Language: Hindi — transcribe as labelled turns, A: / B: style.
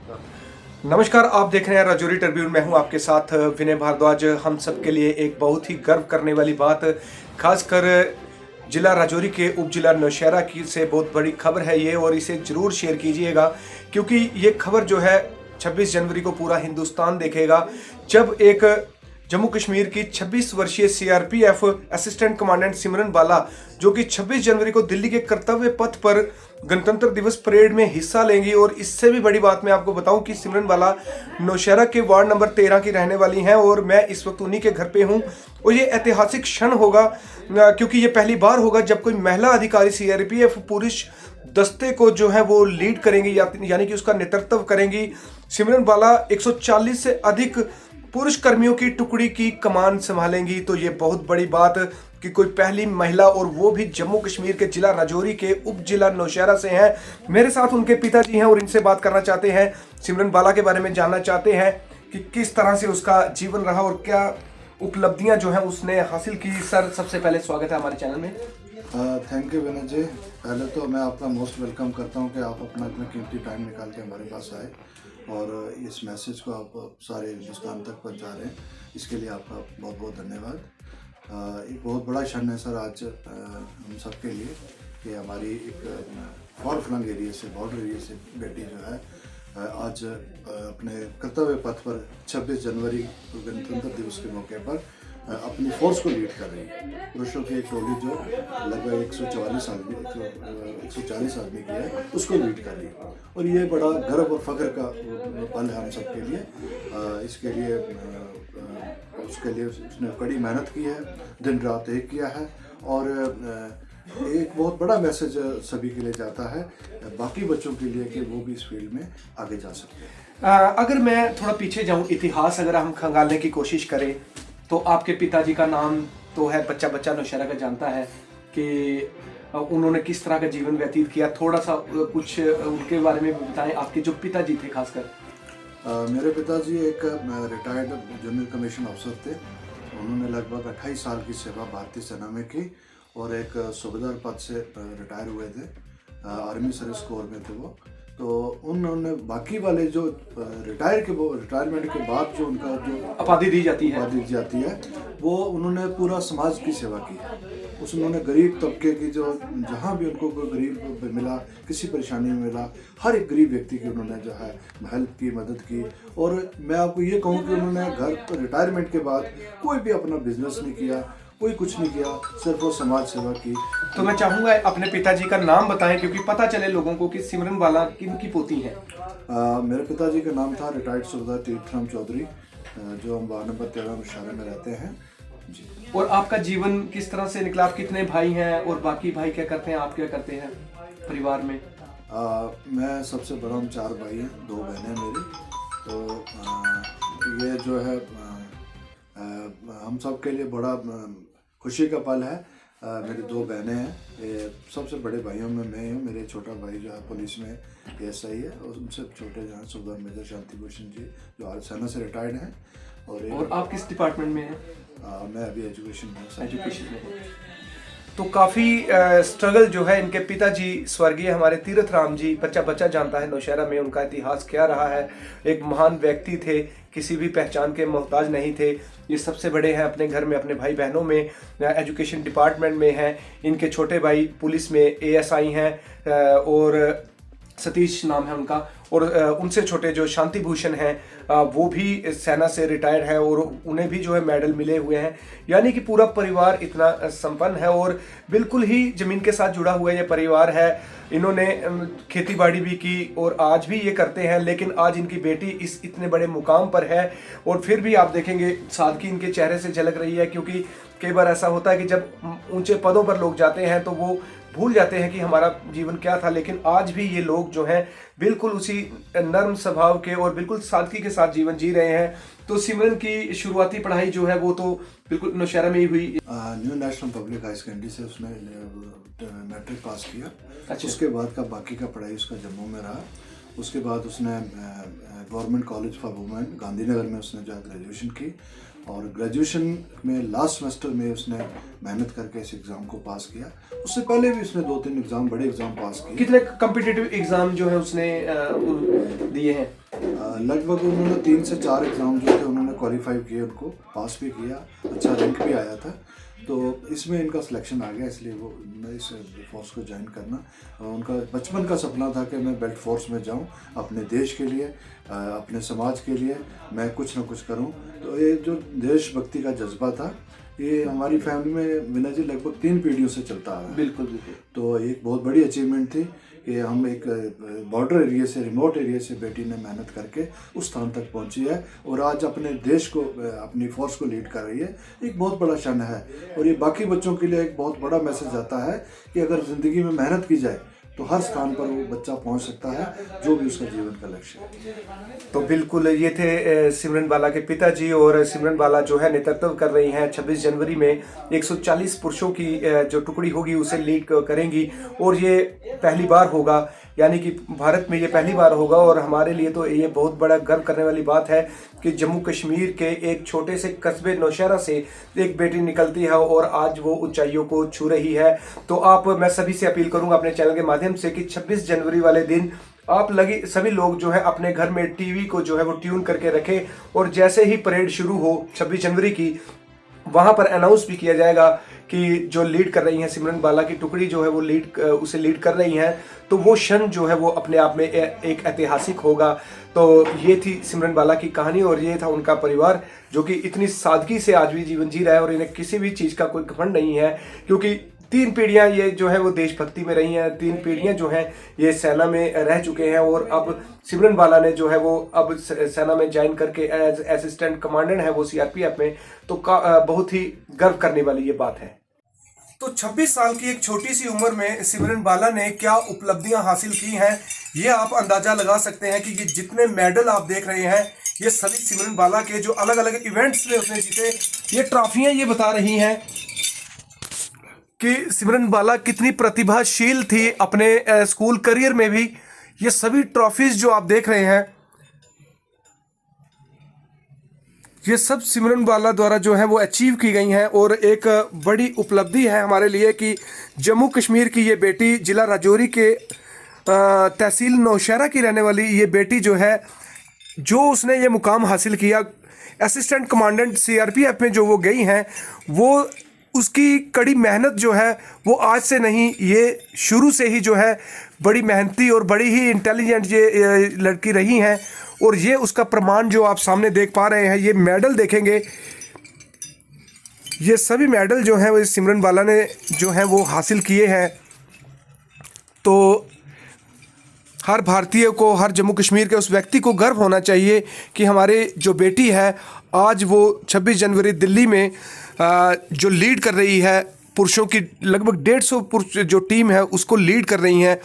A: नमस्कार, आप देख रहे हैं राजौरी ट्रिब्यून। मैं हूं आपके साथ विनय भारद्वाज। हम सब के लिए एक बहुत ही गर्व करने वाली बात, खासकर जिला राजौरी के उप जिला नौशहरा की से बहुत बड़ी खबर है ये, और इसे ज़रूर शेयर कीजिएगा क्योंकि ये खबर जो है 26 जनवरी को पूरा हिंदुस्तान देखेगा, जब एक जम्मू कश्मीर की 26 वर्षीय सीआरपीएफ असिस्टेंट कमांडेंट सिमरन बाला, जो कि 26 जनवरी को दिल्ली के कर्तव्य पथ पर गणतंत्र दिवस परेड में हिस्सा लेंगी। और इससे भी बड़ी बात मैं आपको बताऊं कि सिमरन बाला नौशहरा के वार्ड नंबर 13 की रहने वाली हैं और मैं इस वक्त उन्हीं के घर पे हूं। और ये ऐतिहासिक क्षण होगा क्योंकि ये पहली बार होगा जब कोई महिला अधिकारी सीआरपीएफ पुरुष दस्ते को जो है वो लीड करेंगी, यानी कि उसका नेतृत्व करेंगी। सिमरन बाला 140 से अधिक पुरुष कर्मियों की टुकड़ी की कमान संभालेंगी। तो ये बहुत बड़ी बात कि कोई पहली महिला, और वो भी जम्मू कश्मीर के जिला राजौरी के उप जिला नौशहरा से हैं। मेरे साथ उनके पिताजी हैं और इनसे बात करना चाहते हैं, सिमरन बाला के बारे में जानना चाहते हैं कि किस तरह से उसका जीवन रहा और क्या उपलब्धियां जो है उसने हासिल की। सर, सबसे पहले स्वागत है हमारे चैनल में।
B: थैंक यू विनय जी। पहले तो मैं आपका मोस्ट वेलकम करता हूं कि आप अपना इतना कीमती टाइम निकाल के हमारे पास आए और इस मैसेज को आप सारे हिंदुस्तान तक पहुंचा रहे हैं, इसके लिए आपका बहुत बहुत धन्यवाद। एक बहुत बड़ा क्षण है सर आज हम सब के लिए कि हमारी एक फॉर फ्लंग एरिया से, बॉर्डर एरिया से बेटी जो है आज अपने कर्तव्य पथ पर 26 जनवरी गणतंत्र दिवस के मौके पर अपनी फोर्स को लीड कर रही है। पुरुषों की एक टोली जो लगभग 140 आदमी की है उसको लीड कर रही है, और ये बड़ा गर्व और फख्र का पल है हम सब के लिए। इसके लिए उसके लिए उसने कड़ी मेहनत की है, दिन रात एक किया है, और एक बहुत बड़ा मैसेज सभी के लिए जाता है, बाकी बच्चों के लिए, कि वो भी इस फील्ड में आगे जा सकते हैं।
A: अगर मैं थोड़ा पीछे जाऊं, इतिहास अगर हम खंगालने की कोशिश करें तो आपके पिताजी का नाम तो है बच्चा बच्चा नौशहरा का जानता है कि उन्होंने किस तरह का जीवन व्यतीत किया। थोड़ा सा कुछ उनके बारे में बताएं, आपके जो पिताजी थे खासकर।
B: मेरे पिताजी एक रिटायर्ड जूनियर कमीशन अफसर थे। उन्होंने लगभग 28 साल की सेवा भारतीय सेना में की और एक सूबेदार पद से रिटायर हुए थे। आर्मी सर्विस कोर में थे वो। तो उन्होंने बाकी वाले जो रिटायरमेंट के बाद जो उनका जो
A: उपाधि दी जाती
B: है वो उन्होंने पूरा समाज की सेवा की। उन्होंने गरीब तबके की जो जहाँ भी उनको कोई गरीब मिला, किसी परेशानी में मिला, हर एक गरीब व्यक्ति की उन्होंने जो है हेल्प की, मदद की। और मैं आपको ये कहूँ कि उन्होंने घर पर रिटायरमेंट के बाद कोई भी अपना बिजनेस नहीं किया, कोई कुछ नहीं किया, सिर्फ वो समाज सेवा की।
A: तो मैं चाहूँगा अपने पिताजी का नाम बताएं क्योंकि पता चले लोगों को कि सिमरन बाला किनकी पोती हैं।
B: मेरे पिताजी का नाम था रिटायर्ड सूबेदार तीर्थराम चौधरी, जो हम वार्ड नंबर 13 नौशहरा में रहते हैं जी।
A: और आपका जीवन किस तरह से निकला? आप कितने भाई हैं और बाकी भाई क्या करते हैं, आप क्या करते हैं परिवार में?
B: मैं सबसे बड़ा हूँ, 4 भाई हैं, 2 बहनें मेरी। तो ये जो है हम सब के लिए बड़ा खुशी का पल है। मेरी 2 बहनें हैं, ये सबसे बड़े भाइयों में मैं हूँ। मेरे छोटा भाई जो है पुलिस में एएसआई है, और उनसे छोटे जो हैं सूबेदार मेजर शांति भूषण जी, जो आज सेना से रिटायर्ड हैं। और
A: आप किस डिपार्टमेंट में हैं?
B: मैं अभी एजुकेशन में।
A: तो काफ़ी स्ट्रगल जो है इनके पिताजी स्वर्गीय हमारे तीरथ राम जी, बच्चा बच्चा जानता है नौशहरा में उनका इतिहास क्या रहा है। एक महान व्यक्ति थे, किसी भी पहचान के मोहताज नहीं थे। ये सबसे बड़े हैं अपने घर में, अपने भाई बहनों में, एजुकेशन डिपार्टमेंट में हैं। इनके छोटे भाई पुलिस में एएसआई हैं और सतीश नाम है उनका। और उनसे छोटे जो शांति भूषण हैं वो भी सेना से रिटायर्ड है और उन्हें भी जो है मेडल मिले हुए हैं। यानी कि पूरा परिवार इतना संपन्न है और बिल्कुल ही ज़मीन के साथ जुड़ा हुआ ये परिवार है। इन्होंने खेती बाड़ी भी की और आज भी ये करते हैं, लेकिन आज इनकी बेटी इस इतने बड़े मुकाम पर है और फिर भी आप देखेंगे सादगी इनके चेहरे से झलक रही है। क्योंकि कई बार ऐसा होता है कि जब ऊंचे पदों पर लोग जाते हैं तो वो भूल जाते हैं कि हमारा जीवन क्या था, लेकिन आज भी ये लोग जो हैं बिल्कुल उसी नर्म स्वभाव के और बिल्कुल सादगी के साथ जीवन जी रहे हैं। तो सिमरन की शुरुआती पढ़ाई जो है वो तो बिल्कुल नौशहरा में ही हुई।
B: New national public high secondary से उसने मैट्रिक पास किया।
A: अच्छा।
B: उसके बाद का बाकी का पढ़ाई उसका जम्मू में रहा। उसके बाद उसने government college for women Gandhinagar में उसने जो ग्रेजुएशन की, और ग्रेजुएशन में लास्ट सेमेस्टर में उसने मेहनत करके इस एग्ज़ाम को पास किया। उससे पहले भी उसने 2-3 एग्ज़ाम, बड़े एग्ज़ाम पास किए।
A: कितने कॉम्पिटिटिव एग्ज़ाम जो है उसने दिए हैं?
B: लगभग उन्होंने 3 से 4 एग्ज़ाम जो थे उन्होंने क्वालिफाई किए, उनको पास भी किया, अच्छा रैंक भी आया था। तो इसमें इनका सिलेक्शन आ गया, इसलिए वो इस फोर्स को ज्वाइन करना। उनका बचपन का सपना था कि मैं बेल्ट फोर्स में जाऊं, अपने देश के लिए, अपने समाज के लिए मैं कुछ ना कुछ करूं। तो ये जो देशभक्ति का जज्बा था, ये हमारी फैमिली में विनय जी लगभग 3 पीढ़ियों से चलता आ रहा है।
A: बिल्कुल बिल्कुल।
B: तो एक बहुत बड़ी अचीवमेंट थी कि हम एक बॉर्डर एरिया से, रिमोट एरिया से बेटी ने मेहनत करके उस स्थान तक पहुंची है और आज अपने देश को, अपनी फोर्स को लीड कर रही है। एक बहुत बड़ा क्षण है और ये बाकी बच्चों के लिए एक बहुत बड़ा मैसेज आता है कि अगर ज़िंदगी में मेहनत की जाए तो हर स्थान पर वो बच्चा पहुंच सकता है, जो भी उसका जीवन का लक्ष्य है।
A: तो बिल्कुल ये थे सिमरन बाला के पिताजी, और सिमरन बाला जो है नेतृत्व कर रही हैं 26 जनवरी में 140 पुरुषों की जो टुकड़ी होगी उसे लीड करेंगी, और ये पहली बार होगा, यानी कि भारत में ये पहली बार होगा। और हमारे लिए तो ये बहुत बड़ा गर्व करने वाली बात है कि जम्मू कश्मीर के एक छोटे से कस्बे नौशहरा से एक बेटी निकलती है और आज वो ऊंचाइयों को छू रही है। तो मैं सभी से अपील करूंगा अपने चैनल के माध्यम से कि 26 जनवरी वाले दिन आप सभी लोग जो है अपने घर में टीवी को जो है वो ट्यून करके रखें, और जैसे ही परेड शुरू हो 26 जनवरी की, वहां पर अनाउंस भी किया जाएगा कि जो लीड कर रही हैं सिमरन बाला की टुकड़ी जो है वो उसे लीड कर रही हैं। तो वो क्षण जो है वो अपने आप में एक ऐतिहासिक होगा। तो ये थी सिमरन बाला की कहानी, और ये था उनका परिवार जो कि इतनी सादगी से आज भी जीवन जी रहा है, और इन्हें किसी भी चीज़ का कोई घमंड नहीं है, क्योंकि 3 पीढ़ियां ये जो है वो देशभक्ति में रही हैं, 3 पीढ़ियां जो हैं ये सेना में रह चुके हैं, और अब सिमरन बाला ने जो है वो अब सेना में ज्वाइन करके एज असिस्टेंट कमांडेंट है वो सीआरपीएफ में। तो बहुत ही गर्व करने वाली ये बात है। तो 26 साल की एक छोटी सी उम्र में सिमरन बाला ने क्या उपलब्धियां हासिल की हैं, ये आप अंदाजा लगा सकते हैं कि ये जितने मेडल आप देख रहे हैं ये सभी सिमरन बाला के जो अलग अलग इवेंट्स में उसने जीते। ये ट्रॉफियां ये बता रही हैं कि सिमरन बाला कितनी प्रतिभाशील थी अपने स्कूल करियर में भी। ये सभी ट्रॉफीज जो आप देख रहे हैं ये सब सिमरन बाला द्वारा जो है वो अचीव की गई हैं, और एक बड़ी उपलब्धि है हमारे लिए कि जम्मू कश्मीर की ये बेटी, जिला राजौरी के तहसील नौशहरा की रहने वाली ये बेटी जो है, जो उसने ये मुकाम हासिल किया असिस्टेंट कमांडेंट सीआरपीएफ में जो वो गई हैं, वो उसकी कड़ी मेहनत जो है वो आज से नहीं, ये शुरू से ही जो है बड़ी मेहनती और बड़ी ही इंटेलिजेंट ये लड़की रही हैं। और ये उसका प्रमाण जो आप सामने देख पा रहे हैं, ये मेडल देखेंगे, ये सभी मेडल जो हैं वो सिमरन बाला ने जो है वो हासिल किए हैं। तो हर भारतीय को, हर जम्मू कश्मीर के उस व्यक्ति को गर्व होना चाहिए कि हमारे जो बेटी है आज वो 26 जनवरी दिल्ली में जो लीड कर रही है, पुरुषों की लगभग 150 पुरुष जो टीम है उसको लीड कर रही हैं।